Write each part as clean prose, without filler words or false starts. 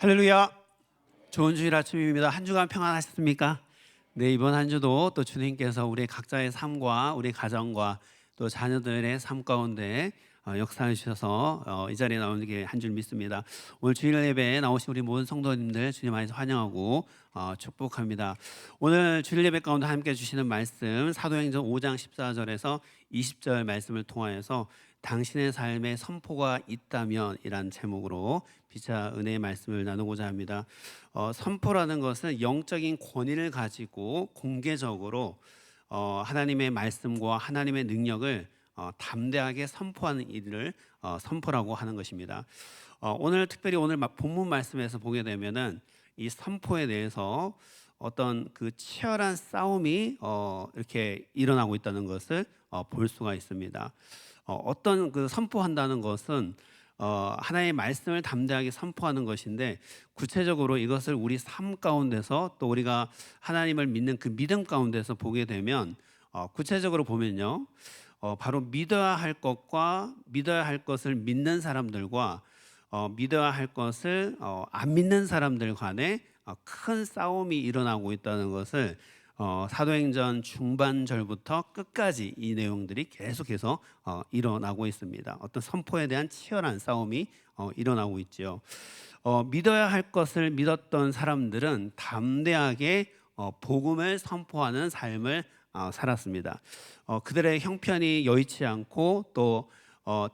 할렐루야. 좋은 주일 아침입니다. 한 주간 평안하셨습니까? 네, 이번 한 주도 또 주님께서 우리 각자의 삶과 우리 가정과 또 자녀들의 삶 가운데 역사해 주셔서 이 자리에 나오는 게 한 줄 믿습니다. 오늘 주일 예배에 나오신 우리 모든 성도님들 주님 안에서 환영하고 축복합니다. 오늘 주일 예배 가운데 함께 주시는 말씀 사도행전 5장 14절에서 20절 말씀을 통하여서 당신의 삶에 선포가 있다면 이란 제목으로 비차 은혜의 말씀을 나누고자 합니다. 선포라는 것은 영적인 권위를 가지고 공개적으로 하나님의 말씀과 하나님의 능력을 담대하게 선포하는 일을 선포라고 하는 것입니다. 오늘 특별히 오늘 본문 말씀에서 보게 되면은 이 선포에 대해서 어떤 그 치열한 싸움이 이렇게 일어나고 있다는 것을 볼 수가 있습니다. 어떤 그 선포한다는 것은 하나님의 말씀을 담대하게 선포하는 것인데 구체적으로 이것을 우리 삶 가운데서 또 우리가 하나님을 믿는 그 믿음 가운데서 보게 되면 구체적으로 보면요, 바로 믿어야 할 것과 믿어야 할 것을 믿는 사람들과 믿어야 할 것을 안 믿는 사람들 간에 큰 싸움이 일어나고 있다는 것을 사도행전 중반절부터 끝까지 이 내용들이 계속해서 일어나고 있습니다. 어떤 선포에 대한 치열한 싸움이 일어나고 있죠. 믿어야 할 것을 믿었던 사람들은 담대하게 복음을 선포하는 삶을 살았습니다. 그들의 형편이 여의치 않고 또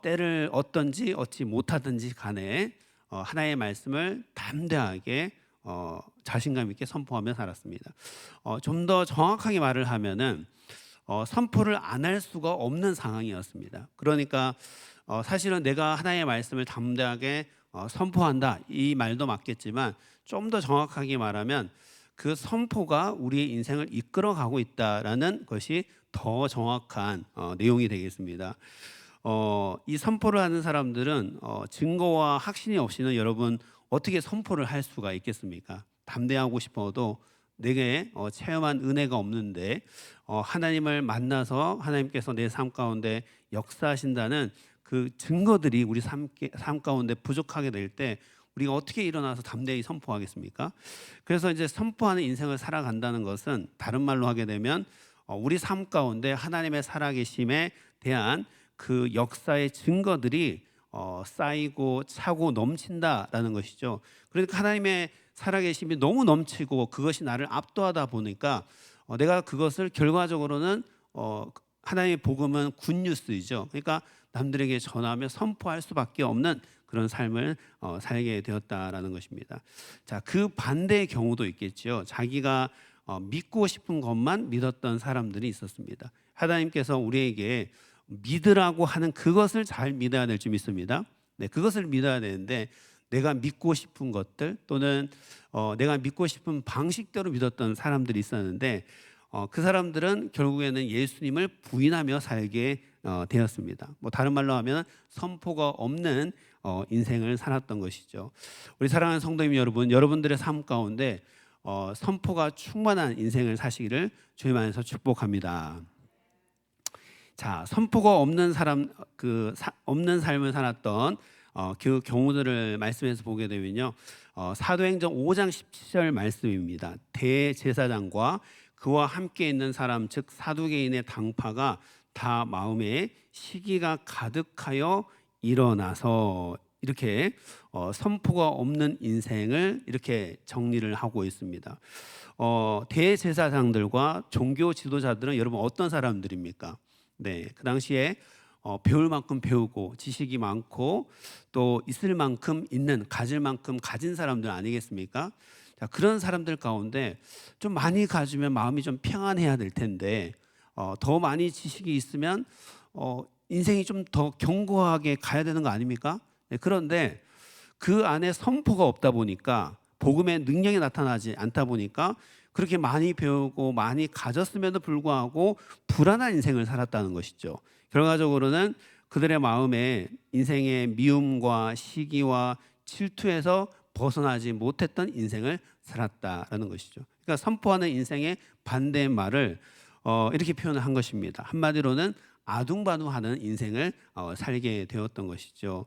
때를 얻든지 얻지 못하든지 간에 하나님의 말씀을 담대하게 자신감 있게 선포하며 살았습니다. 좀 더 정확하게 말을 하면은 선포를 안 할 수가 없는 상황이었습니다. 그러니까 사실은 내가 하나님의 말씀을 담대하게 선포한다 이 말도 맞겠지만 좀 더 정확하게 말하면 그 선포가 우리의 인생을 이끌어가고 있다라는 것이 더 정확한 내용이 되겠습니다. 이 선포를 하는 사람들은 증거와 확신이 없이는 여러분 어떻게 선포를 할 수가 있겠습니까? 담대하고 싶어도 내게 체험한 은혜가 없는데 하나님을 만나서 하나님께서 내 삶 가운데 역사하신다는 그 증거들이 우리 삶 가운데 부족하게 될 때 우리가 어떻게 일어나서 담대히 선포하겠습니까? 그래서 이제 선포하는 인생을 살아간다는 것은 다른 말로 하게 되면 우리 삶 가운데 하나님의 살아계심에 대한 그 역사의 증거들이 쌓이고 차고 넘친다라는 것이죠. 그러니까 하나님의 살아계심이 너무 넘치고 그것이 나를 압도하다 보니까 내가 그것을 결과적으로는 하나님의 복음은 굿뉴스이죠. 그러니까 남들에게 전하며 선포할 수밖에 없는 그런 삶을 살게 되었다라는 것입니다. 자, 그 반대의 경우도 있겠죠. 자기가 믿고 싶은 것만 믿었던 사람들이 있었습니다. 하나님께서 우리에게 믿으라고 하는 그것을 잘 믿어야 될 줄 믿습니다. 네, 그것을 믿어야 되는데 내가 믿고 싶은 것들 또는 내가 믿고 싶은 방식대로 믿었던 사람들이 있었는데 그 사람들은 결국에는 예수님을 부인하며 살게 되었습니다. 뭐 다른 말로 하면 선포가 없는 인생을 살았던 것이죠. 우리 사랑하는 성도님 여러분, 여러분들의 삶 가운데 선포가 충만한 인생을 사시기를 주님 안에서 축복합니다. 자, 선포가 없는 사람, 없는 삶을 살았던 그 경우들을 말씀에서 보게 되면요, 사도행전 5장 17절 말씀입니다. 대제사장과 그와 함께 있는 사람 즉 사두개인의 당파가 다 마음에 시기가 가득하여 일어나서 이렇게 선포가 없는 인생을 이렇게 정리를 하고 있습니다. 대제사장들과 종교 지도자들은 여러분 어떤 사람들입니까? 네, 그 당시에 배울 만큼 배우고 지식이 많고 또 있을 만큼 있는 가질 만큼 가진 사람들 아니겠습니까? 자, 그런 사람들 가운데 좀 많이 가지면 마음이 좀 평안해야 될 텐데 더 많이 지식이 있으면 인생이 좀 더 견고하게 가야 되는 거 아닙니까? 네, 그런데 그 안에 선포가 없다 보니까 복음의 능력이 나타나지 않다 보니까 그렇게 많이 배우고 많이 가졌음에도 불구하고 불안한 인생을 살았다는 것이죠. 결과적으로는 그들의 마음에 인생의 미움과 시기와 질투에서 벗어나지 못했던 인생을 살았다라는 것이죠. 그러니까 선포하는 인생의 반대의 말을 이렇게 표현을 한 것입니다. 한마디로는 아둥바둥하는 인생을 살게 되었던 것이죠.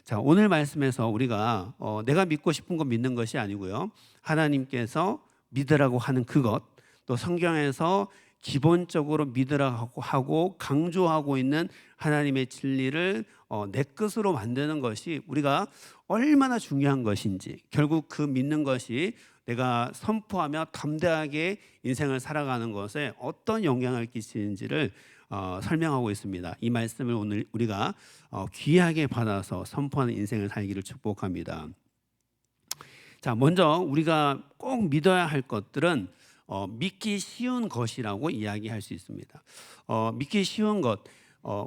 자, 오늘 말씀에서 우리가 내가 믿고 싶은 거 믿는 것이 아니고요, 하나님께서 믿으라고 하는 그것, 또 성경에서 기본적으로 믿으라고 하고 강조하고 있는 하나님의 진리를 내 것으로 만드는 것이 우리가 얼마나 중요한 것인지, 결국 그 믿는 것이 내가 선포하며 담대하게 인생을 살아가는 것에 어떤 영향을 끼치는지를 설명하고 있습니다. 이 말씀을 오늘 우리가 귀하게 받아서 선포하는 인생을 살기를 축복합니다. 자, 먼저 우리가 꼭 믿어야 할 것들은 믿기 쉬운 것이라고 이야기할 수 있습니다. 믿기 쉬운 것,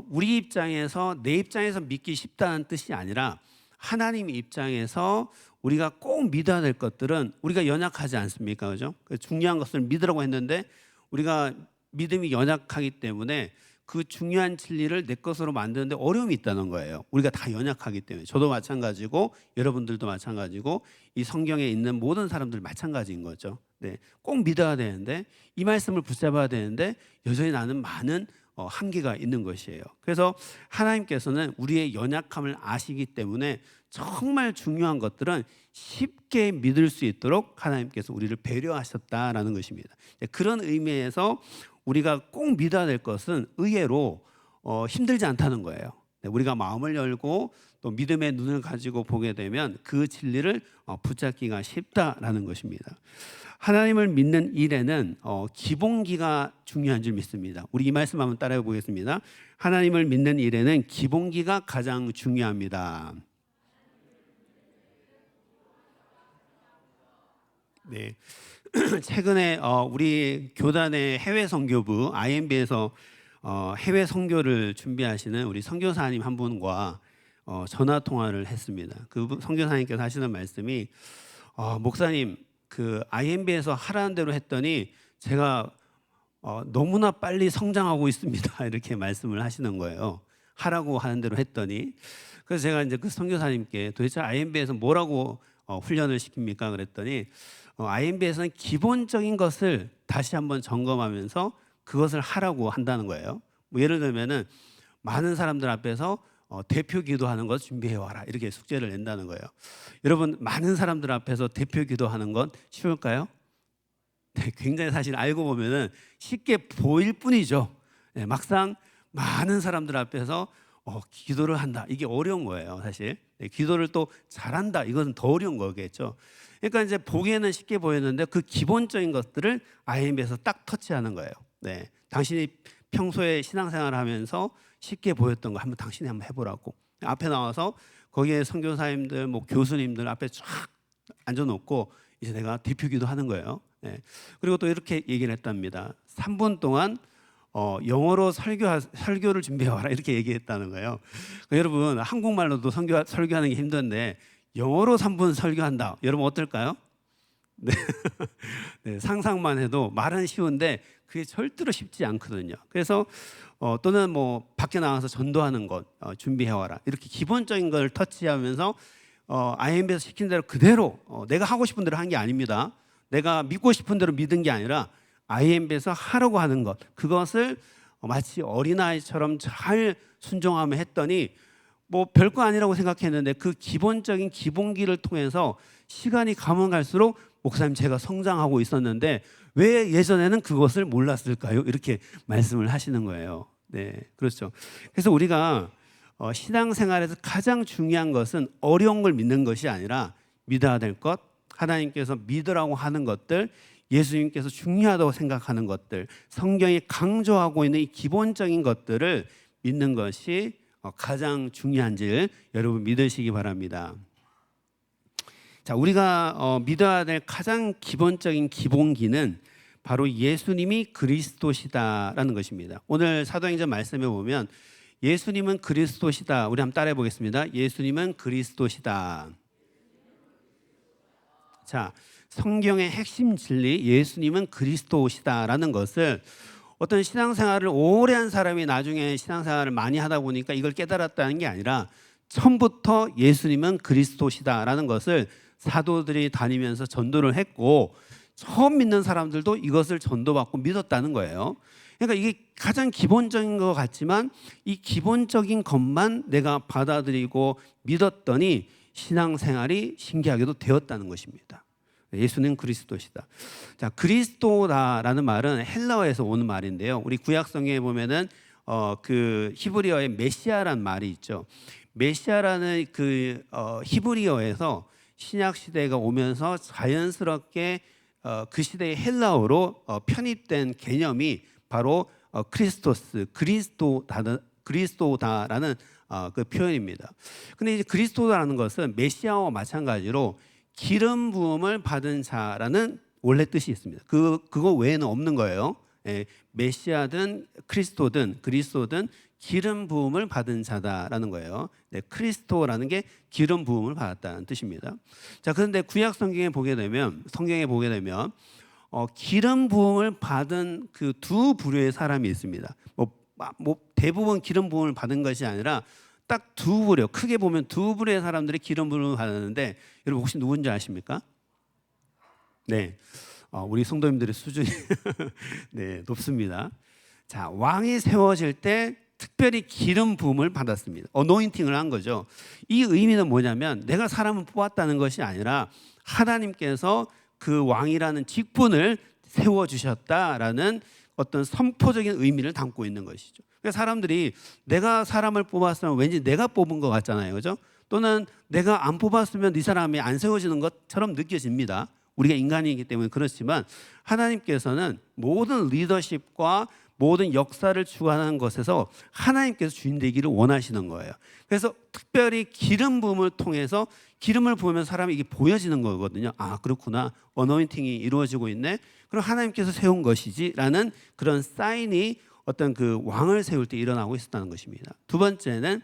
우리 입장에서, 내 입장에서 믿기 쉽다는 뜻이 아니라 하나님 입장에서 우리가 꼭 믿어야 될 것들은 우리가 연약하지 않습니까? 그죠? 중요한 것을 믿으라고 했는데 우리가 믿음이 연약하기 때문에 그 중요한 진리를 내 것으로 만드는데 어려움이 있다는 거예요. 우리가 다 연약하기 때문에. 저도 마찬가지고 여러분들도 마찬가지고 이 성경에 있는 모든 사람들 마찬가지인 거죠. 네, 꼭 믿어야 되는데, 이 말씀을 붙잡아야 되는데 여전히 나는 많은 한계가 있는 것이에요. 그래서 하나님께서는 우리의 연약함을 아시기 때문에 정말 중요한 것들은 쉽게 믿을 수 있도록 하나님께서 우리를 배려하셨다라는 것입니다. 그런 의미에서 우리가 꼭 믿어야 될 것은 의외로 힘들지 않다는 거예요. 우리가 마음을 열고 또 믿음의 눈을 가지고 보게 되면 그 진리를 붙잡기가 쉽다라는 것입니다. 하나님을 믿는 일에는 기본기가 중요한 줄 믿습니다. 우리 이 말씀 한번 따라해 보겠습니다. 하나님을 믿는 일에는 기본기가 가장 중요합니다. 네. 최근에 우리 교단의 해외 선교부 IMB에서 해외 선교를 준비하시는 우리 선교사님 한 분과 전화 통화를 했습니다. 그 선교사님께서 하시는 말씀이 목사님, 그 IMB에서 하라는 대로 했더니 제가 너무나 빨리 성장하고 있습니다. 이렇게 말씀을 하시는 거예요. 하라고 하는 대로 했더니. 그래서 제가 이제 그 선교사님께 도대체 IMB에서 뭐라고 훈련을 시킵니까? 그랬더니 IMB에서는 기본적인 것을 다시 한번 점검하면서 그것을 하라고 한다는 거예요. 뭐 예를 들면은 많은 사람들 앞에서 대표 기도하는 것 준비해 와라, 이렇게 숙제를 낸다는 거예요. 여러분, 많은 사람들 앞에서 대표 기도하는 건 쉬울까요? 네, 굉장히 사실 알고 보면은 쉽게 보일 뿐이죠. 네, 막상 많은 사람들 앞에서 기도를 한다, 이게 어려운 거예요, 사실. 네, 기도를 또 잘한다, 이것은 더 어려운 거겠죠. 그러니까 이제 보기에는 쉽게 보였는데 그 기본적인 것들을 IMB에서 딱 터치하는 거예요. 네, 당신이 평소에 신앙생활을 하면서 쉽게 보였던 거 한번 당신이 한번 해보라고. 앞에 나와서 거기에 선교사님들, 뭐 교수님들 앞에 쫙 앉아놓고 이제 내가 대표기도 하는 거예요. 네. 그리고 또 이렇게 얘기를 했답니다. 3분 동안 영어로 설교를 준비해와라, 이렇게 얘기했다는 거예요. 그러니까 여러분, 한국말로도 설교하는 게 힘든데 영어로 3분 설교한다. 여러분 어떨까요? 네. 네, 상상만 해도 말은 쉬운데 그게 절대로 쉽지 않거든요. 그래서 또는 뭐 밖에 나가서 전도하는 것 준비해와라, 이렇게 기본적인 걸 터치하면서 IMB에서 시킨 대로 그대로 내가 하고 싶은 대로 한 게 아닙니다. 내가 믿고 싶은 대로 믿은 게 아니라 IMB에서 하라고 하는 것, 그것을 마치 어린아이처럼 잘 순종하며 했더니 뭐 별거 아니라고 생각했는데 그 기본적인 기본기를 통해서 시간이 가면 갈수록 목사님, 제가 성장하고 있었는데 왜 예전에는 그것을 몰랐을까요? 이렇게 말씀을 하시는 거예요. 네, 그렇죠. 그래서 우리가 신앙생활에서 가장 중요한 것은 어려운 걸 믿는 것이 아니라 믿어야 될 것, 하나님께서 믿으라고 하는 것들, 예수님께서 중요하다고 생각하는 것들, 성경이 강조하고 있는 이 기본적인 것들을 믿는 것이 가장 중요한지 여러분 믿으시기 바랍니다. 자, 우리가 믿어야 될 가장 기본적인 기본기는 바로 예수님이 그리스도시다라는 것입니다. 오늘 사도행전 말씀에 보면 예수님은 그리스도시다, 우리 한번 따라해 보겠습니다. 예수님은 그리스도시다. 자, 성경의 핵심 진리, 예수님은 그리스도시다라는 것을 어떤 신앙생활을 오래 한 사람이 나중에 신앙생활을 많이 하다 보니까 이걸 깨달았다는 게 아니라 처음부터 예수님은 그리스도시다라는 것을 사도들이 다니면서 전도를 했고 처음 믿는 사람들도 이것을 전도받고 믿었다는 거예요. 그러니까 이게 가장 기본적인 것 같지만 이 기본적인 것만 내가 받아들이고 믿었더니 신앙생활이 신기하게도 되었다는 것입니다. 예수는 그리스도시다. 자, 그리스도다라는 말은 헬라어에서 오는 말인데요. 우리 구약성경에 보면은 그 히브리어의 메시아라는 말이 있죠. 메시아라는 그 히브리어에서 신약 시대가 오면서 자연스럽게 그 시대의 헬라어로 편입된 개념이 바로 크리스토스, 그리스도다라는 그 표현입니다. 근데 이제 그리스도라는 것은 메시아와 마찬가지로 기름 부음을 받은 자라는 원래 뜻이 있습니다. 그거 외에는 없는 거예요. 예, 메시아든 그리스도든 기름 부음을 받은 자다라는 거예요. 네, 크리스토라는 게 기름 부음을 받았다는 뜻입니다. 자, 그런데 구약 성경에 보게 되면 기름 부음을 받은 그 두 부류의 사람이 있습니다. 뭐 대부분 기름 부음을 받은 것이 아니라 딱 두 부류, 크게 보면 두 부류의 사람들이 기름 부음을 받았는데 여러분 혹시 누군지 아십니까? 네, 우리 성도님들의 수준이 네, 높습니다. 자, 왕이 세워질 때 특별히 기름 부음을 받았습니다. 어노인팅을 한 거죠. 이 의미는 뭐냐면 내가 사람을 뽑았다는 것이 아니라 하나님께서 그 왕이라는 직분을 세워주셨다라는 어떤 선포적인 의미를 담고 있는 것이죠. 그러니까 사람들이 내가 사람을 뽑았으면 왠지 내가 뽑은 것 같잖아요, 그렇죠? 또는 내가 안 뽑았으면 이 사람이 안 세워지는 것처럼 느껴집니다. 우리가 인간이기 때문에 그렇지만 하나님께서는 모든 리더십과 모든 역사를 주관하는 것에서 하나님께서 주인 되기를 원하시는 거예요. 그래서 특별히 기름 부음을 통해서 기름을 부으면 사람이 이게 보여지는 거거든요. 아, 그렇구나. 어노인팅이 이루어지고 있네. 그럼 하나님께서 세운 것이지라는 그런 사인이 어떤 그 왕을 세울 때 일어나고 있었다는 것입니다. 두 번째는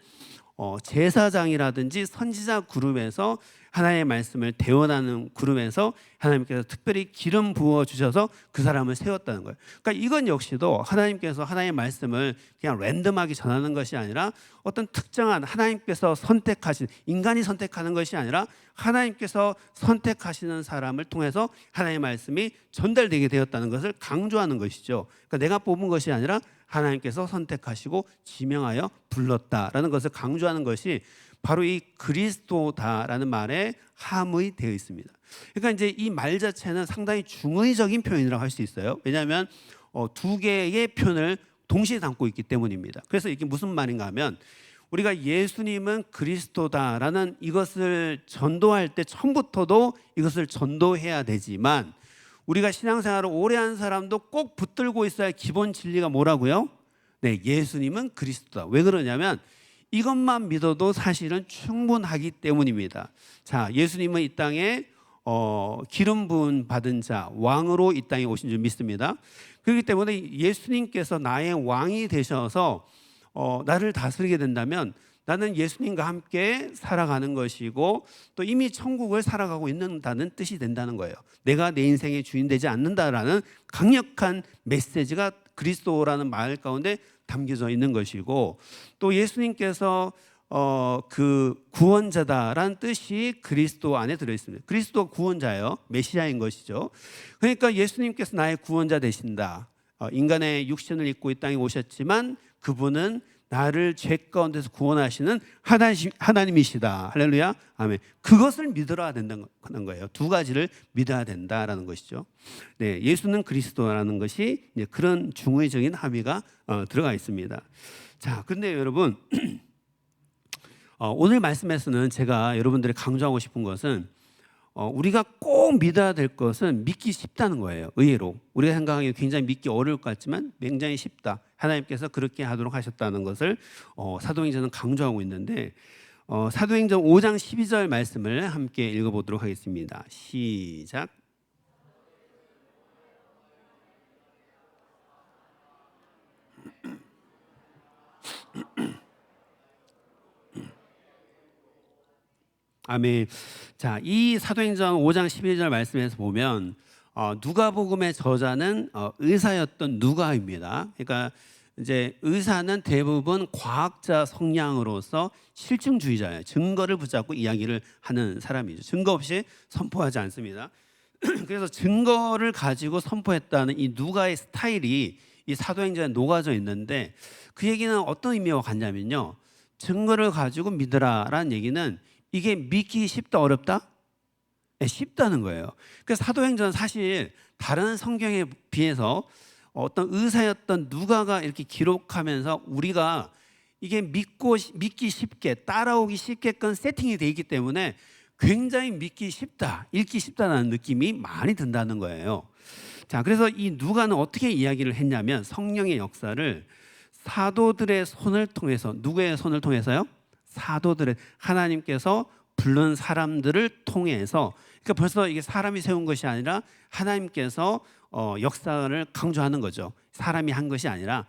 제사장이라든지 선지자 그룹에서 하나님의 말씀을 대원하는 그룹에서 하나님께서 특별히 기름 부어 주셔서 그 사람을 세웠다는 거예요. 그러니까 이건 역시도 하나님께서 하나님의 말씀을 그냥 랜덤하게 전하는 것이 아니라 어떤 특정한 하나님께서 선택하신, 인간이 선택하는 것이 아니라 하나님께서 선택하시는 사람을 통해서 하나님의 말씀이 전달되게 되었다는 것을 강조하는 것이죠. 그러니까 내가 뽑은 것이 아니라 하나님께서 선택하시고 지명하여 불렀다라는 것을 강조하는 것이 바로 이 그리스도다라는 말에 함의 되어 있습니다. 그러니까 이제 이 말 자체는 상당히 중의적인 표현이라고 할 수 있어요. 왜냐하면 두 개의 표현을 동시에 담고 있기 때문입니다. 그래서 이게 무슨 말인가 하면 우리가 예수님은 그리스도다라는 이것을 전도할 때 처음부터도 이것을 전도해야 되지만 우리가 신앙생활을 오래 한 사람도 꼭 붙들고 있어야 할 기본 진리가 뭐라고요? 네, 예수님은 그리스도다. 왜 그러냐면 이것만 믿어도 사실은 충분하기 때문입니다. 자, 예수님은 이 땅에 기름 부음 받은 자, 왕으로 이 땅에 오신 줄 믿습니다. 그렇기 때문에 예수님께서 나의 왕이 되셔서 나를 다스리게 된다면 나는 예수님과 함께 살아가는 것이고 또 이미 천국을 살아가고 있는다는 뜻이 된다는 거예요. 내가 내 인생의 주인 되지 않는다라는 강력한 메시지가 그리스도라는 말 가운데 담겨져 있는 것이고 또 예수님께서 그 구원자다라는 뜻이 그리스도 안에 들어있습니다. 그리스도가 구원자예요. 메시아인 것이죠. 그러니까 예수님께서 나의 구원자 되신다. 인간의 육신을 입고 이 땅에 오셨지만 그분은 나를 죄 가운데서 구원하시는 하나님이시다. 할렐루야. 아멘. 그것을 믿어야 된다는 거예요. 두 가지를 믿어야 된다라는 것이죠. 네, 예수는 그리스도라는 것이 이제 그런 중의적인 함의가 들어가 있습니다. 자, 그런데 여러분 오늘 말씀에서는 제가 여러분들이 강조하고 싶은 것은 우리가 꼭 믿어야 될 것은 믿기 쉽다는 거예요. 의외로 우리가 생각하기에 굉장히 믿기 어려울 것 같지만 굉장히 쉽다. 하나님께서 그렇게 하도록 하셨다는 것을 사도행전은 강조하고 있는데 사도행전 5장 12절 말씀을 함께 읽어보도록 하겠습니다. 시작. 아멘. 자, 이 사도행전 5장 12절 말씀에서 보면 누가복음의 저자는 의사였던 누가입니다. 그러니까 이제 의사는 대부분 과학자 성향으로서 실증주의자예요. 증거를 붙잡고 이야기를 하는 사람이죠. 증거 없이 선포하지 않습니다. 그래서 증거를 가지고 선포했다는 이 누가의 스타일이 이 사도행전에 녹아져 있는데 그 얘기는 어떤 의미와 같냐면요. 증거를 가지고 믿으라라는 얘기는 이게 믿기 쉽다 어렵다? 네, 쉽다는 거예요. 그래서 사도행전은 사실 다른 성경에 비해서 어떤 의사였던 누가가 이렇게 기록하면서 우리가 이게 믿기 쉽게 따라오기 쉽게끔 세팅이 되어 있기 때문에 굉장히 믿기 쉽다, 읽기 쉽다는 느낌이 많이 든다는 거예요. 자, 그래서 이 누가는 어떻게 이야기를 했냐면 성령의 역사를 사도들의 손을 통해서, 누구의 손을 통해서요? 사도들의, 하나님께서 부른 사람들을 통해서, 그러니까 벌써 이게 사람이 세운 것이 아니라 하나님께서 역사를 강조하는 거죠. 사람이 한 것이 아니라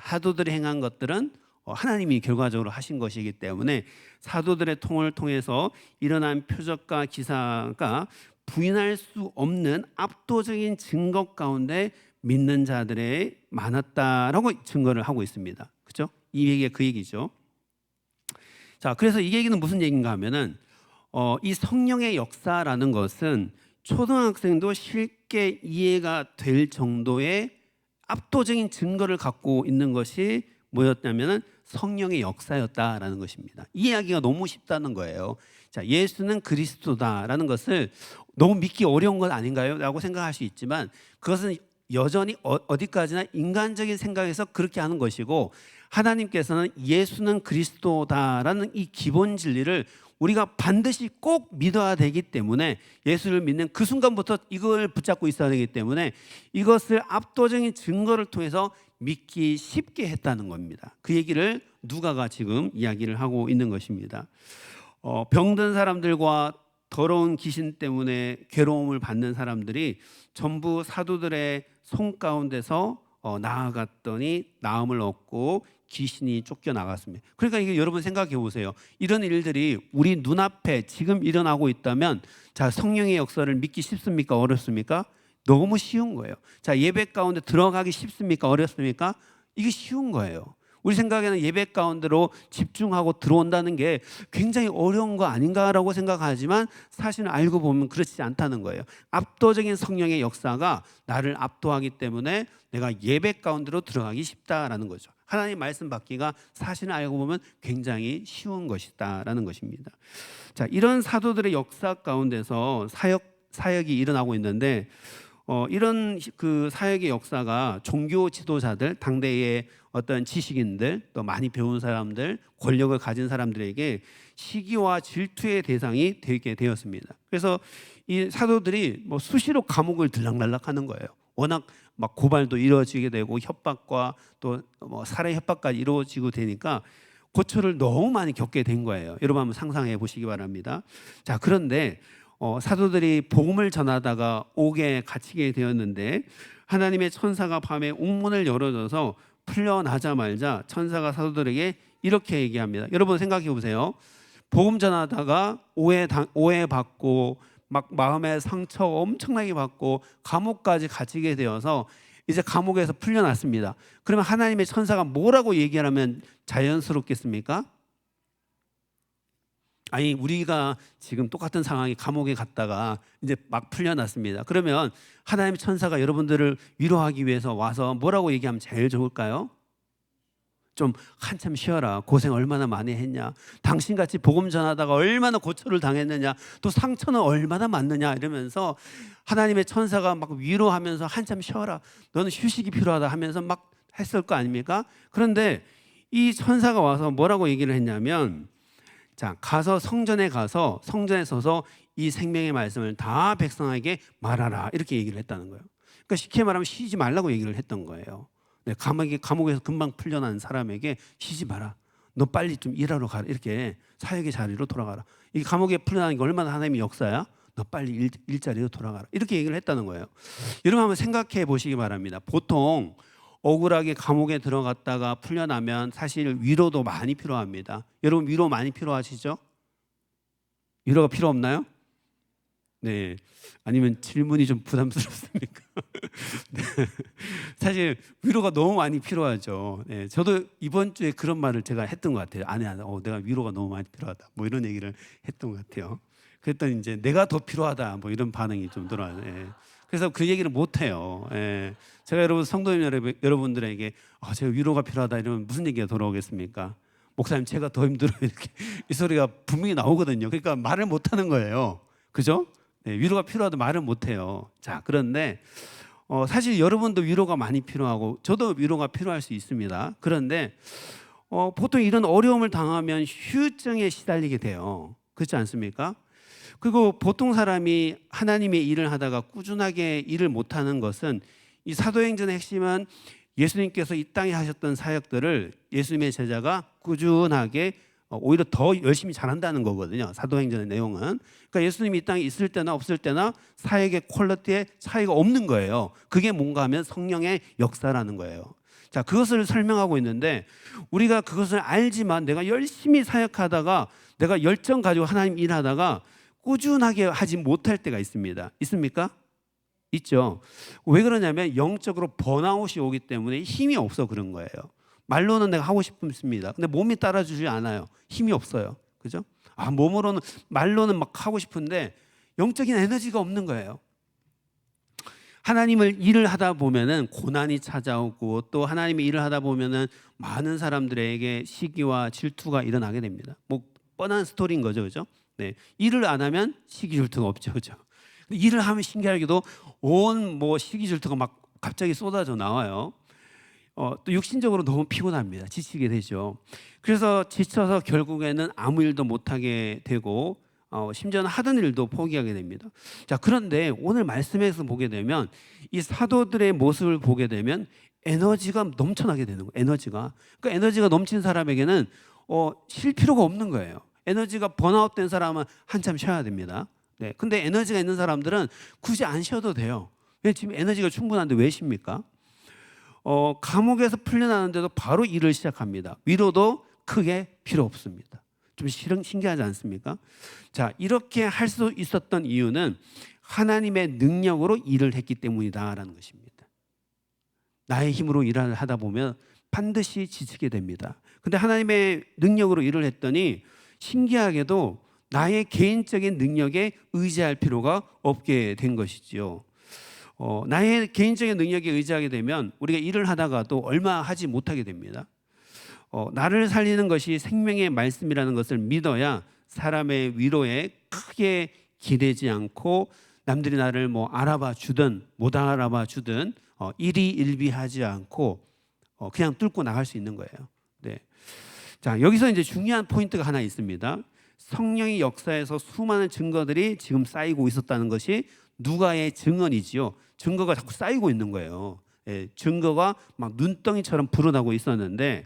사도들이 행한 것들은 하나님이 결과적으로 하신 것이기 때문에 사도들의 통을 통해서 일어난 표적과 기사가 부인할 수 없는 압도적인 증거 가운데 믿는 자들의 많았다라고 증거를 하고 있습니다. 그렇죠? 이 얘기가 그 얘기죠. 자, 그래서 이 얘기는 무슨 얘기인가 하면은 이 성령의 역사라는 것은 초등학생도 쉽게 이해가 될 정도의 압도적인 증거를 갖고 있는 것이 뭐였냐면은 성령의 역사였다라는 것입니다. 이 이야기가 너무 쉽다는 거예요. 자, 예수는 그리스도다라는 것을 너무 믿기 어려운 것 아닌가요? 라고 생각할 수 있지만 그것은 여전히 어디까지나 인간적인 생각에서 그렇게 하는 것이고 하나님께서는 예수는 그리스도다라는 이 기본 진리를 우리가 반드시 꼭 믿어야 되기 때문에 예수를 믿는 그 순간부터 이걸 붙잡고 있어야 되기 때문에 이것을 압도적인 증거를 통해서 믿기 쉽게 했다는 겁니다. 그 얘기를 누가가 지금 이야기를 하고 있는 것입니다. 병든 사람들과 더러운 귀신 때문에 괴로움을 받는 사람들이 전부 사도들의 손 가운데서 나아갔더니 나음을 얻고 귀신이 쫓겨나갔습니다. 그러니까 이게 여러분 생각해 보세요. 이런 일들이 우리 눈앞에 지금 일어나고 있다면 자, 성령의 역사를 믿기 쉽습니까? 어렵습니까? 너무 쉬운 거예요. 자, 예배 가운데 들어가기 쉽습니까? 어렵습니까? 이게 쉬운 거예요. 우리 생각에는 예배 가운데로 집중하고 들어온다는 게 굉장히 어려운 거 아닌가라고 생각하지만 사실은 알고 보면 그렇지 않다는 거예요. 압도적인 성령의 역사가 나를 압도하기 때문에 내가 예배 가운데로 들어가기 쉽다라는 거죠. 하나님 말씀 받기가 사실은 알고 보면 굉장히 쉬운 것이다라는 것입니다. 자, 이런 사도들의 역사 가운데서 사역이 일어나고 있는데 이런 그 사역의 역사가 종교 지도자들, 당대의 어떤 지식인들, 또 많이 배운 사람들, 권력을 가진 사람들에게 시기와 질투의 대상이 되게 되었습니다. 그래서 이 사도들이 뭐 수시로 감옥을 들락날락하는 거예요. 워낙 막 고발도 이루어지게 되고 협박과 또 뭐 살해 협박까지 이루어지고 되니까 고초를 너무 많이 겪게 된 거예요. 여러분 한번 상상해 보시기 바랍니다. 자, 그런데 사도들이 복음을 전하다가 옥에 갇히게 되었는데 하나님의 천사가 밤에 옥문을 열어줘서 풀려나자마자 천사가 사도들에게 이렇게 얘기합니다. 여러분 생각해 보세요. 복음 전하다가 오해받고 막 마음의 상처 엄청나게 받고 감옥까지 갇히게 되어서 이제 감옥에서 풀려났습니다. 그러면 하나님의 천사가 뭐라고 얘기하면 자연스럽겠습니까? 아니, 우리가 지금 똑같은 상황이 감옥에 갔다가 이제 막 풀려났습니다. 그러면 하나님의 천사가 여러분들을 위로하기 위해서 와서 뭐라고 얘기하면 제일 좋을까요? 좀 한참 쉬어라. 고생 얼마나 많이 했냐. 당신같이 복음 전하다가 얼마나 고초를 당했느냐. 또 상처는 얼마나 많느냐. 이러면서 하나님의 천사가 막 위로하면서 한참 쉬어라. 너는 휴식이 필요하다 하면서 막 했을 거 아닙니까? 그런데 이 천사가 와서 뭐라고 얘기를 했냐면 자, 가서 성전에 서서 이 생명의 말씀을 다 백성에게 말하라. 이렇게 얘기를 했다는 거예요. 그러니까 쉽게 말하면 쉬지 말라고 얘기를 했던 거예요. 네, 감옥에서 금방 풀려난 사람에게 쉬지 마라. 너 빨리 좀 일하러 가라. 이렇게 사역의 자리로 돌아가라. 이 감옥에 풀려나는 게 얼마나 하나님의 역사야? 너 빨리 일자리로 돌아가라. 이렇게 얘기를 했다는 거예요. 여러분 한번 생각해 보시기 바랍니다. 보통 억울하게 감옥에 들어갔다가 풀려나면 사실 위로도 많이 필요합니다. 여러분 위로 많이 필요하시죠? 위로가 필요 없나요? 네. 아니면 질문이 좀 부담스럽습니까? 네. 사실 위로가 너무 많이 필요하죠. 네. 저도 이번 주에 그런 말을 제가 했던 것 같아요. 내가 위로가 너무 많이 필요하다. 뭐 이런 얘기를 했던 것 같아요. 그랬더니 이제 내가 더 필요하다. 뭐 이런 반응이 좀 들어와요. 네. 그래서 그 얘기를 못 해요. 예. 제가 여러분 성도님 여러분들에게 제가 위로가 필요하다 이러면 무슨 얘기가 돌아오겠습니까? 목사님 제가 더 힘들어요 이렇게 이 소리가 분명히 나오거든요. 그러니까 말을 못 하는 거예요. 그죠? 네, 위로가 필요하다 말을 못 해요. 자, 그런데 사실 여러분도 위로가 많이 필요하고 저도 위로가 필요할 수 있습니다. 그런데 보통 이런 어려움을 당하면 후유증에 시달리게 돼요. 그렇지 않습니까? 그리고 보통 사람이 하나님의 일을 하다가 꾸준하게 일을 못하는 것은 이 사도행전의 핵심은 예수님께서 이 땅에 하셨던 사역들을 예수님의 제자가 꾸준하게 오히려 더 열심히 잘한다는 거거든요. 사도행전의 내용은. 그러니까 예수님이 이 땅에 있을 때나 없을 때나 사역의 퀄리티에 차이가 없는 거예요. 그게 뭔가 하면 성령의 역사라는 거예요. 자, 그것을 설명하고 있는데 우리가 그것을 알지만 내가 열심히 사역하다가 내가 열정 가지고 하나님 일하다가 꾸준하게 하지 못할 때가 있습니다. 있습니까? 있죠. 왜 그러냐면 영적으로 번아웃이 오기 때문에 힘이 없어 그런 거예요. 말로는 내가 하고 싶습니다. 근데 몸이 따라주지 않아요. 힘이 없어요. 그죠? 몸으로는 말로는 막 하고 싶은데 영적인 에너지가 없는 거예요. 하나님을 일을 하다 보면은 고난이 찾아오고 또 하나님의 일을 하다 보면은 많은 사람들에게 시기와 질투가 일어나게 됩니다. 뭐 뻔한 스토리인 거죠, 그죠? 네, 일을 안 하면 시기 질투가 없죠, 그죠? 일을 하면 신기하게도 온 시기 질투가 막 갑자기 쏟아져 나와요. 또 육신적으로 너무 피곤합니다. 지치게 되죠. 그래서 지쳐서 결국에는 아무 일도 못하게 되고 심지어는 하던 일도 포기하게 됩니다. 자, 그런데 오늘 말씀에서 보게 되면 이 사도들의 모습을 보게 되면 에너지가 넘쳐나게 되는 거예요. 에너지가. 그러니까 에너지가 넘친 사람에게는 쉴 필요가 없는 거예요. 에너지가 번아웃된 사람은 한참 쉬어야 됩니다. 네, 근데 에너지가 있는 사람들은 굳이 안 쉬어도 돼요. 왜 지금 에너지가 충분한데 왜 쉽니까? 감옥에서 풀려나는데도 바로 일을 시작합니다. 위로도 크게 필요 없습니다. 좀 신기하지 않습니까? 자, 이렇게 할 수 있었던 이유는 하나님의 능력으로 일을 했기 때문이다라는 것입니다. 나의 힘으로 일을 하다 보면 반드시 지치게 됩니다. 근데 하나님의 능력으로 일을 했더니 신기하게도 나의 개인적인 능력에 의지할 필요가 없게 된 것이지요. 나의 개인적인 능력에 의지하게 되면 우리가 일을 하다가도 얼마 하지 못하게 됩니다. 나를 살리는 것이 생명의 말씀이라는 것을 믿어야 사람의 위로에 크게 기대지 않고 남들이 나를 알아봐 주든 못 알아봐 주든 일희일비하지 않고 그냥 뚫고 나갈 수 있는 거예요. 네. 자, 여기서 이제 중요한 포인트가 하나 있습니다. 성령의 역사에서 수많은 증거들이 지금 쌓이고 있었다는 것이 누가의 증언이지요. 증거가 자꾸 쌓이고 있는 거예요. 예, 증거가 막 눈덩이처럼 불어나고 있었는데,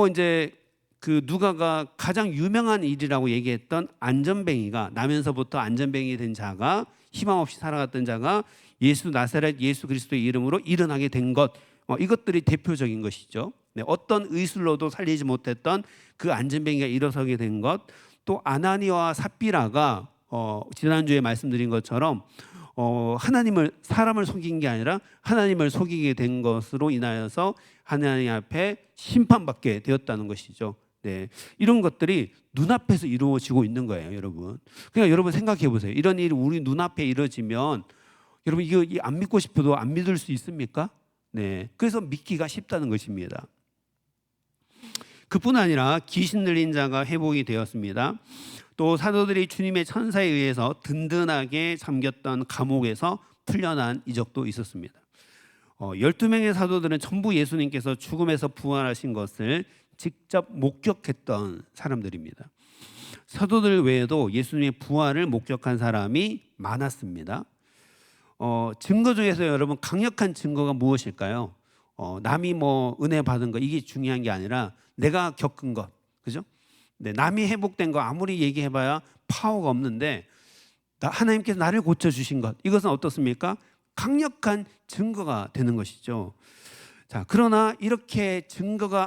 이제 그 누가가 가장 유명한 일이라고 얘기했던 안전뱅이가 나면서부터 안전뱅이 된 자가 희망 없이 살아갔던 자가 나사렛 예수 그리스도의 이름으로 일어나게 된 것, 이것들이 대표적인 것이죠. 네, 어떤 의술로도 살리지 못했던 그 안전뱅이가 일어서게 된 것, 또 아나니아와 삽비라가 지난주에 말씀드린 것처럼 사람을 속인 게 아니라 하나님을 속이게 된 것으로 인하여서 하나님 앞에 심판받게 되었다는 것이죠. 네, 이런 것들이 눈앞에서 이루어지고 있는 거예요, 여러분. 그러니까 여러분 생각해 보세요. 이런 일이 우리 눈앞에 이루어지면 여러분 이거 안 믿고 싶어도 안 믿을 수 있습니까? 네, 그래서 믿기가 쉽다는 것입니다. 그뿐 아니라 귀신 들린 자가 회복이 되었습니다. 또 사도들이 주님의 천사에 의해서 든든하게 잠겼던 감옥에서 풀려난 이적도 있었습니다. 12명의 사도들은 전부 예수님께서 죽음에서 부활하신 것을 직접 목격했던 사람들입니다. 사도들 외에도 예수님의 부활을 목격한 사람이 많았습니다. 증거 중에서 여러분 강력한 증거가 무엇일까요? 남이 은혜 받은 거 이게 중요한 게 아니라 내가 겪은 것, 그죠? 네, 남이 회복된 거 아무리 얘기해봐야 파워가 없는데 하나님께서 나를 고쳐주신 것, 이것은 어떻습니까? 강력한 증거가 되는 것이죠. 자, 그러나 이렇게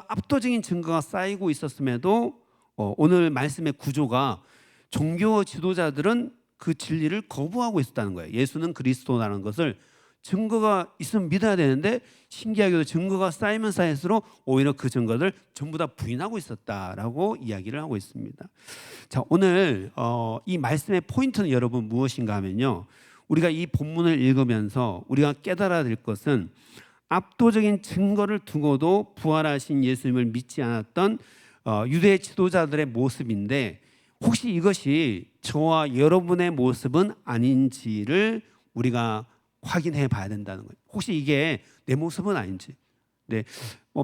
압도적인 증거가 쌓이고 있었음에도 오늘 말씀의 구조가 종교 지도자들은 그 진리를 거부하고 있었다는 거예요. 예수는 그리스도라는 것을 증거가 있으면 믿어야 되는데 신기하게도 증거가 쌓이면 쌓일수록 오히려 그 증거를 전부 다 부인하고 있었다라고 이야기를 하고 있습니다. 자, 오늘 이 말씀의 포인트는 여러분 무엇인가 하면요, 우리가 이 본문을 읽으면서 우리가 깨달아야 될 것은 압도적인 증거를 두고도 부활하신 예수님을 믿지 않았던 유대 지도자들의 모습인데, 혹시 이것이 저와 여러분의 모습은 아닌지를 우리가 확인해 봐야 된다는 거예요. 혹시 이게 내 모습은 아닌지. 네,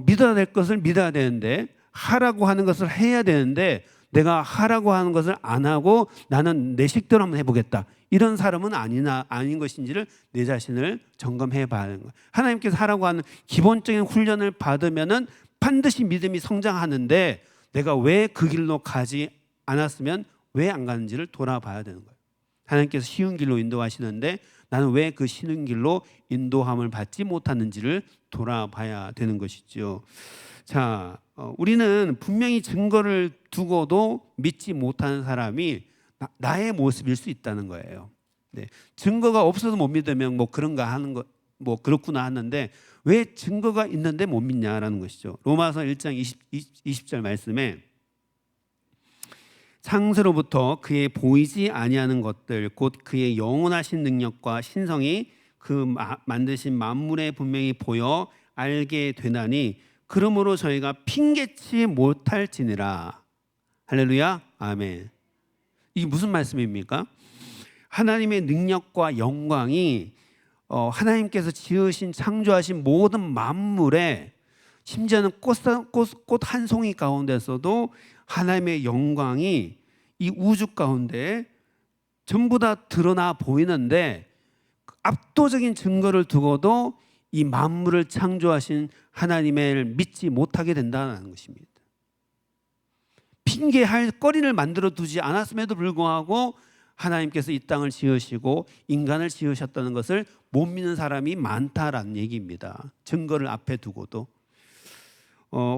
믿어야 될 것을 믿어야 되는데, 하라고 하는 것을 해야 되는데 내가 하라고 하는 것을 안 하고 나는 내 식대로 한번 해보겠다, 이런 사람은 아닌 것인지를 내 자신을 점검해 봐야 하는 거예요. 하나님께서 하라고 하는 기본적인 훈련을 받으면은 반드시 믿음이 성장하는데, 내가 왜 그 길로 가지 않았으면 왜 안 가는지를 돌아봐야 되는 거예요. 하나님께서 쉬운 길로 인도하시는데 나는 왜 그 쉬운 길로 인도함을 받지 못하는지를 돌아봐야 되는 것이죠. 자, 우리는 분명히 증거를 두고도 믿지 못하는 사람이 나의 모습일 수 있다는 거예요. 네. 증거가 없어서 못 믿으면 뭐 그런가 하는 거, 뭐 그렇구나 하는데 왜 증거가 있는데 못 믿냐라는 것이죠. 로마서 1장 20절 말씀에 창세로부터 그의 보이지 아니하는 것들 곧 그의 영원하신 능력과 신성이 그 만드신 만물에 분명히 보여 알게 되나니 그러므로 저희가 핑계치 못할지니라. 할렐루야, 아멘. 이게 무슨 말씀입니까? 하나님의 능력과 영광이 하나님께서 지으신 창조하신 모든 만물에, 심지어는 꽃 한 송이 가운데서도 하나님의 영광이 이 우주 가운데 전부 다 드러나 보이는데 압도적인 증거를 두고도 이 만물을 창조하신 하나님을 믿지 못하게 된다는 것입니다. 핑계할 거리를 만들어 두지 않았음에도 불구하고 하나님께서 이 땅을 지으시고 인간을 지으셨다는 것을 못 믿는 사람이 많다라는 얘기입니다. 증거를 앞에 두고도.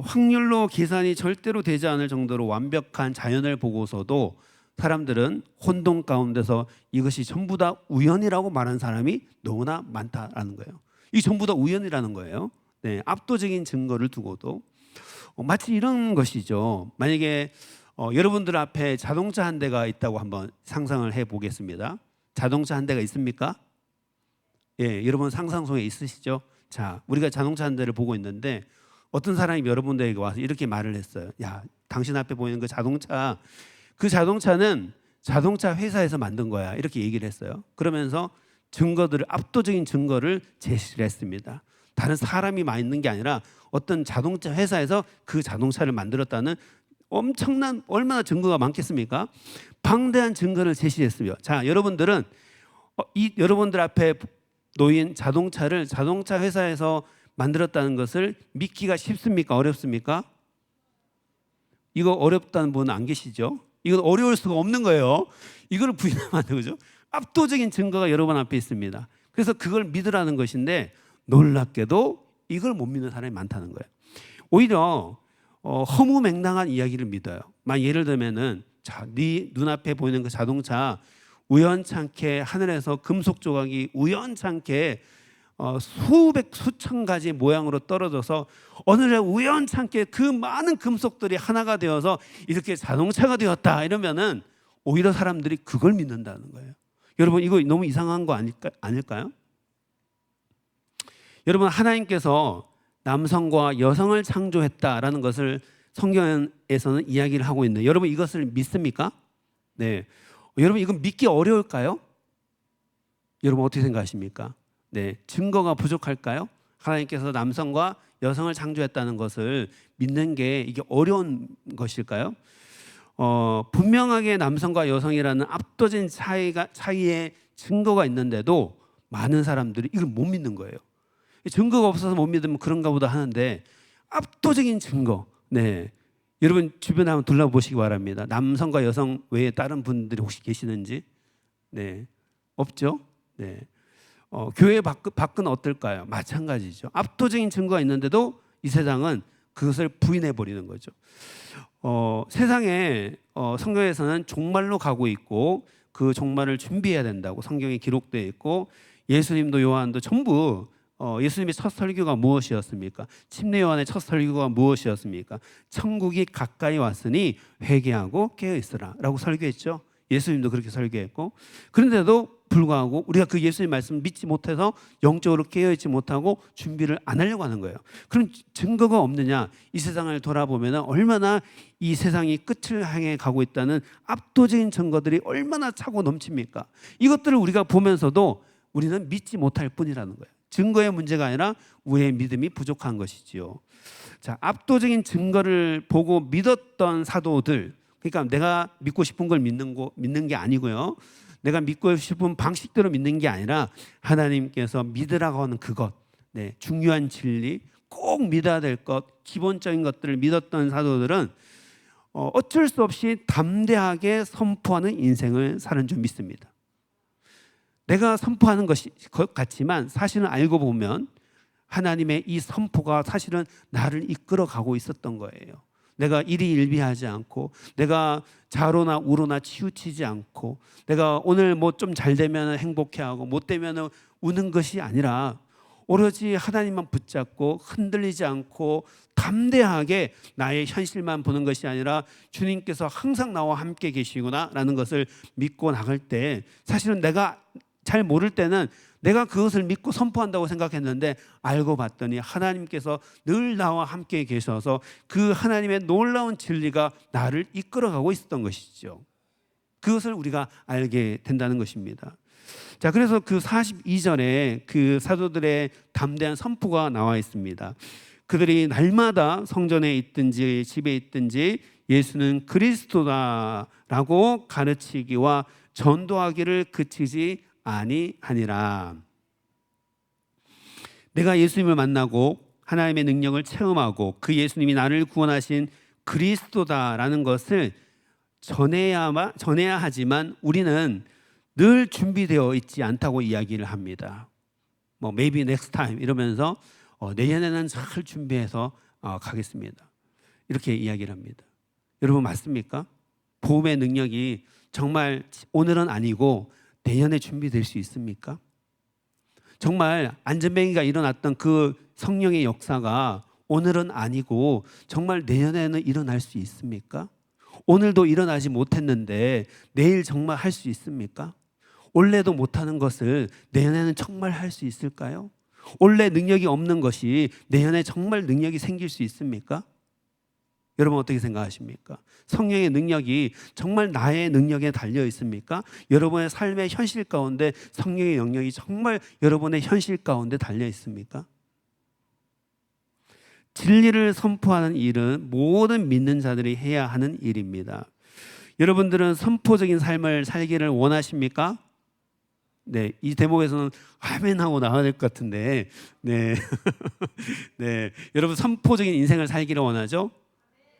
확률로 계산이 절대로 되지 않을 정도로 완벽한 자연을 보고서도 사람들은 혼돈 가운데서 이것이 전부 다 우연이라고 말하는 사람이 너무나 많다라는 거예요. 이 전부 다 우연이라는 거예요. 네, 압도적인 증거를 두고도. 마치 이런 것이죠. 만약에 여러분들 앞에 자동차 한 대가 있다고 한번 상상을 해보겠습니다. 자동차 한 대가 있습니까? 예, 여러분 상상 속에 있으시죠? 자, 우리가 자동차 한 대를 보고 있는데 어떤 사람이 여러분들에게 와서 이렇게 말을 했어요. 야, 당신 앞에 보이는 그 자동차, 그 자동차는 자동차 회사에서 만든 거야, 이렇게 얘기를 했어요. 그러면서 증거들을, 압도적인 증거를 제시를 했습니다. 다른 사람이 있는 게 아니라 어떤 자동차 회사에서 그 자동차를 만들었다는 엄청난, 얼마나 증거가 많겠습니까? 방대한 증거를 제시했습니다. 자, 여러분들은 여러분들 앞에 놓인 자동차를 자동차 회사에서 만들었다는 것을 믿기가 쉽습니까? 어렵습니까? 이거 어렵다는 분 안 계시죠? 이건 어려울 수가 없는 거예요. 이걸 부인하면 안 되죠. 압도적인 증거가 여러분 앞에 있습니다. 그래서 그걸 믿으라는 것인데 놀랍게도 이걸 못 믿는 사람이 많다는 거예요. 오히려 허무맹랑한 이야기를 믿어요. 예를 들면은, 자, 네 눈앞에 보이는 그 자동차 우연찮게 하늘에서 금속 조각이 우연찮게 수천 가지 모양으로 떨어져서 어느 날 우연찮게 그 많은 금속들이 하나가 되어서 이렇게 자동차가 되었다, 이러면은 오히려 사람들이 그걸 믿는다는 거예요. 여러분, 이거 너무 이상한 거 아닐까요? 여러분, 하나님께서 남성과 여성을 창조했다라는 것을 성경에서는 이야기를 하고 있는데 여러분 이것을 믿습니까? 네. 여러분 이건 믿기 어려울까요? 여러분 어떻게 생각하십니까? 네. 증거가 부족할까요? 하나님께서 남성과 여성을 창조했다는 것을 믿는 게 이게 어려운 것일까요? 분명하게 남성과 여성이라는 압도적인 차이의 증거가 있는데도 많은 사람들이 이걸 못 믿는 거예요. 증거가 없어서 못 믿으면 그런가 보다 하는데 압도적인 증거. 네. 여러분 주변에 한번 둘러보시기 바랍니다. 남성과 여성 외에 다른 분들이 혹시 계시는지? 네. 없죠? 네. 교회 밖은 어떨까요? 마찬가지죠. 압도적인 증거가 있는데도 이 세상은 그것을 부인해 버리는 거죠. 세상에 성경에서는 종말로 가고 있고 그 종말을 준비해야 된다고 성경에 기록되어 있고, 예수님도 요한도 전부 예수님의 첫 설교가 무엇이었습니까? 침례 요한의 첫 설교가 무엇이었습니까? 천국이 가까이 왔으니 회개하고 깨어 있으라 라고 설교했죠. 예수님도 그렇게 설교했고, 그런데도 불구하고 우리가 그 예수님 말씀을 믿지 못해서 영적으로 깨어있지 못하고 준비를 안 하려고 하는 거예요. 그럼 증거가 없느냐? 이 세상을 돌아보면 얼마나 이 세상이 끝을 향해 가고 있다는 압도적인 증거들이 얼마나 차고 넘칩니까? 이것들을 우리가 보면서도 우리는 믿지 못할 뿐이라는 거예요. 증거의 문제가 아니라 우리의 믿음이 부족한 것이지요. 자, 압도적인 증거를 보고 믿었던 사도들, 그러니까 내가 믿고 싶은 걸 믿는 게 아니고요, 내가 믿고 싶은 방식대로 믿는 게 아니라 하나님께서 믿으라고 하는 그것, 중요한 진리, 꼭 믿어야 될 것, 기본적인 것들을 믿었던 사도들은 어쩔 수 없이 담대하게 선포하는 인생을 사는 줄 믿습니다. 내가 선포하는 것 같지만 사실은 알고 보면 하나님의 이 선포가 사실은 나를 이끌어가고 있었던 거예요. 내가 일희일비하지 않고, 내가 좌로나 우로나 치우치지 않고, 내가 오늘 뭐 좀 잘 되면 행복해하고 못 되면 우는 것이 아니라 오로지 하나님만 붙잡고 흔들리지 않고 담대하게 나의 현실만 보는 것이 아니라 주님께서 항상 나와 함께 계시구나라는 것을 믿고 나갈 때, 사실은 내가 잘 모를 때는 내가 그것을 믿고 선포한다고 생각했는데 알고 봤더니 하나님께서 늘 나와 함께 계셔서 그 하나님의 놀라운 진리가 나를 이끌어가고 있었던 것이죠. 그것을 우리가 알게 된다는 것입니다. 자, 그래서 그 42절에 그 사도들의 담대한 선포가 나와 있습니다. 그들이 날마다 성전에 있든지 집에 있든지 예수는 그리스도다라고 가르치기와 전도하기를 그치지 아니하니라. 내가 예수님을 만나고 하나님의 능력을 체험하고 그 예수님이 나를 구원하신 그리스도다라는 것을 전해야 하지만 우리는 늘 준비되어 있지 않다고 이야기를 합니다. maybe next time 이러면서 내년에는 잘 준비해서 가겠습니다. 이렇게 이야기를 합니다. 여러분 맞습니까? 복음의 능력이 정말 오늘은 아니고 내년에 준비될 수 있습니까? 정말 안전뱅이가 일어났던 그 성령의 역사가 오늘은 아니고 정말 내년에는 일어날 수 있습니까? 오늘도 일어나지 못했는데 내일 정말 할 수 있습니까? 올해도 못하는 것을 내년에는 정말 할 수 있을까요? 올해 능력이 없는 것이 내년에 정말 능력이 생길 수 있습니까? 여러분 어떻게 생각하십니까? 성령의 능력이 정말 나의 능력에 달려 있습니까? 여러분의 삶의 현실 가운데 성령의 영역이 정말 여러분의 현실 가운데 달려 있습니까? 진리를 선포하는 일은 모든 믿는 자들이 해야 하는 일입니다. 여러분들은 선포적인 삶을 살기를 원하십니까? 네, 이 대목에서는 아멘 하고 나와야 될 것 같은데, 네, 여러분 선포적인 인생을 살기를 원하죠?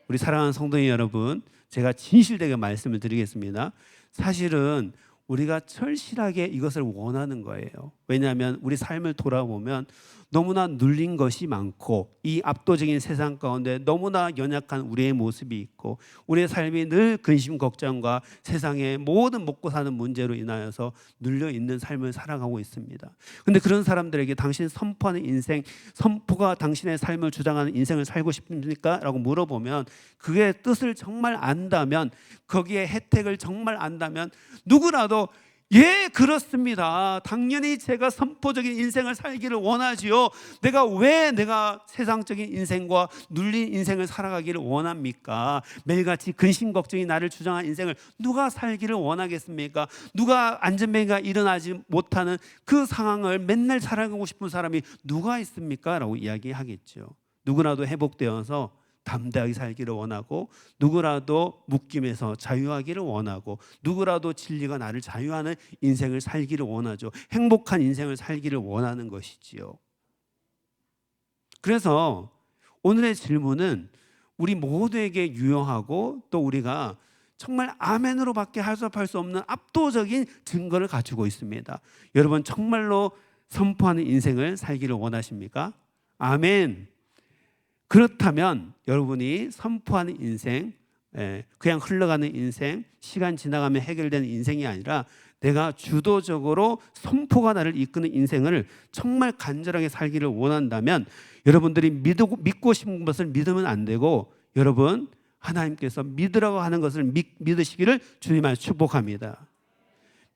우리 사랑하는 성도님 여러분, 제가 진실되게 말씀을 드리겠습니다. 사실은 우리가 절실하게 이것을 원하는 거예요. 왜냐하면 우리 삶을 돌아보면 너무나 눌린 것이 많고 이 압도적인 세상 가운데 너무나 연약한 우리의 모습이 있고 우리의 삶이 늘 근심 걱정과 세상의 모든 먹고 사는 문제로 인하여서 눌려 있는 삶을 살아가고 있습니다. 그런데 그런 사람들에게 당신 선포하는 인생, 선포가 당신의 삶을 주장하는 인생을 살고 싶습니까? 라고 물어보면 그의 뜻을 정말 안다면, 거기에 혜택을 정말 안다면 누구라도 예, 그렇습니다. 당연히 제가 선포적인 인생을 살기를 원하지요. 내가 세상적인 인생과 눌린 인생을 살아가기를 원합니까? 매일같이 근심 걱정이 나를 주장한 인생을 누가 살기를 원하겠습니까? 누가 안전뱅이가 일어나지 못하는 그 상황을 맨날 살아가고 싶은 사람이 누가 있습니까? 라고 이야기하겠죠. 누구라도 회복되어서 담대하게 살기를 원하고, 누구라도 묶임에서 자유하기를 원하고, 누구라도 진리가 나를 자유하는 인생을 살기를 원하죠. 행복한 인생을 살기를 원하는 것이지요. 그래서 오늘의 질문은 우리 모두에게 유용하고 또 우리가 정말 아멘으로밖에 해석할 수 없는 압도적인 증거를 가지고 있습니다. 여러분 정말로 선포하는 인생을 살기를 원하십니까? 아멘. 그렇다면 여러분이 선포하는 인생, 그냥 흘러가는 인생, 시간 지나가면 해결되는 인생이 아니라 내가 주도적으로 선포가 나를 이끄는 인생을 정말 간절하게 살기를 원한다면 여러분들이 믿고 싶은 것을 믿으면 안 되고, 여러분 하나님께서 믿으라고 하는 것을 믿으시기를 주님 안에서 축복합니다.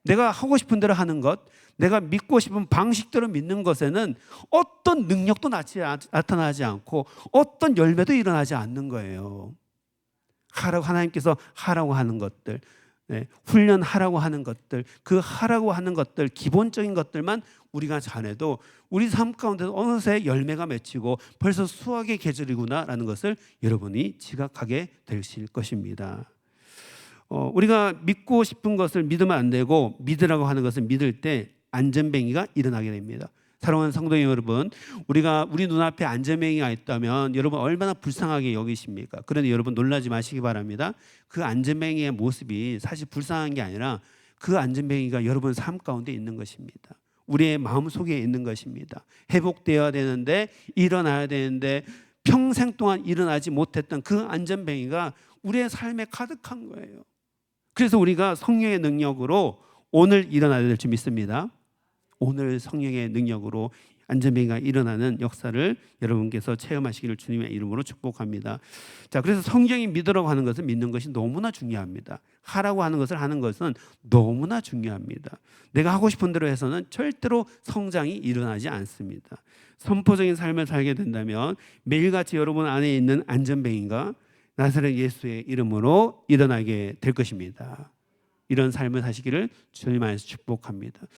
내가 하고 싶은 대로 하는 것, 내가 믿고 싶은 방식대로 믿는 것에는 어떤 능력도 나타나지 않고 어떤 열매도 일어나지 않는 거예요. 하나님께서 하라고 하는 것들, 훈련하라고 하는 것들, 그 하라고 하는 것들, 기본적인 것들만 우리가 잘해도 우리 삶 가운데서 어느새 열매가 맺히고 벌써 수확의 계절이구나라는 것을 여러분이 지각하게 되실 것입니다. 우리가 믿고 싶은 것을 믿으면 안 되고 믿으라고 하는 것을 믿을 때 안전뱅이가 일어나게 됩니다. 사랑하는 성도 여러분, 우리 눈앞에 안전뱅이가 있다면 여러분 얼마나 불쌍하게 여기십니까? 그런데 여러분 놀라지 마시기 바랍니다. 그 안전뱅이의 모습이 사실 불쌍한 게 아니라 그 안전뱅이가 여러분 삶 가운데 있는 것입니다. 우리의 마음속에 있는 것입니다. 회복되어야 되는데, 일어나야 되는데 평생 동안 일어나지 못했던 그 안전뱅이가 우리의 삶에 가득한 거예요. 그래서 우리가 성령의 능력으로 오늘 일어나야 될 줄 믿습니다. 오늘 성령의 능력으로 안전뱅이가 일어나는 역사를 여러분께서 체험하시기를 주님의 이름으로 축복합니다. 자, 그래서 성경이 믿으라고 하는 것을 믿는 것이 너무나 중요합니다. 하라고 하는 것을 하는 것은 너무나 중요합니다. 내가 하고 싶은 대로 해서는 절대로 성장이 일어나지 않습니다. 선포적인 삶을 살게 된다면 매일같이 여러분 안에 있는 안전뱅이가 나사렛 예수의 이름으로 일어나게 될 것입니다. 이런 삶을 사시기를 주님 안에서 축복합니다.